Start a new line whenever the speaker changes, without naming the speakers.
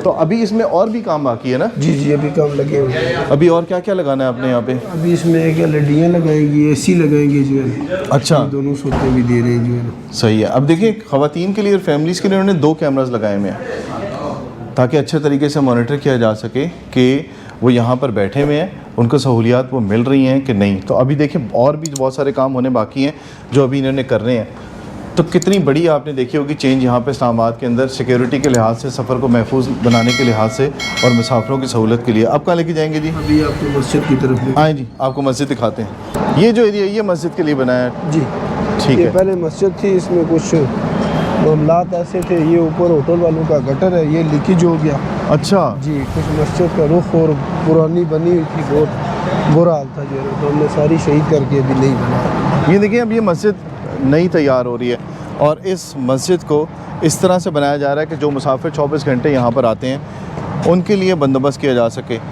तो अभी इसमें और भी काम बाकी है ना?
जी जी, अभी काम लगे हुए हैं।
अभी और क्या क्या लगाना है आपने यहाँ पे?
अभी इसमें एक लड़ियाँ लगाएंगी, AC लगाएंगे जो है।
अच्छा,
दोनों सोते भी दे रहे हैं जो है ना।
सही है। अब देखिए, ख़वातीन के लिए और फैमिलीज़ के लिए उन्होंने 2 कैमरास लगाए हुए हैं ताकि अच्छे तरीके से मॉनिटर किया जा सके कि वो यहाँ पर बैठे हुए हैं, उनको सहूलियात वो मिल रही हैं कि नहीं। तो अभी देखिए और भी बहुत सारे काम होने बाकी हैं जो अभी इन्होंने करने हैं। तो कितनी बड़ी आपने देखी होगी चेंज यहाँ पे इस्लामाबाद के अंदर, सिक्योरिटी के लिहाज से, सफ़र को महफूज बनाने के लिहाज से और मुसाफिरों की सहूलत के लिए। आप कहाँ लेके जाएंगे जी?
अभी आपको मस्जिद की तरफ
आए जी, आपको मस्जिद दिखाते हैं। ये जो एरिया ये मस्जिद के लिए बनाया है?
जी
ठीक
ये
है।
पहले मस्जिद थी, इसमें कुछ मामलात ऐसे थे। ये ऊपर होटल वालों का गटर है, ये लीकेज हो गया।
अच्छा
जी, कुछ मस्जिद का रुख और पुरानी बनी हुई थी, बहुत बुरा हाल था जो है, तो हमने सारी शहीद करके अभी नहीं बनाया।
ये देखिए, अब ये मस्जिद नई तैयार हो रही है और इस मस्जिद को इस तरह से बनाया जा रहा है कि जो मुसाफिर 24 घंटे यहाँ पर आते हैं उनके लिए बंदोबस्त किया जा सके।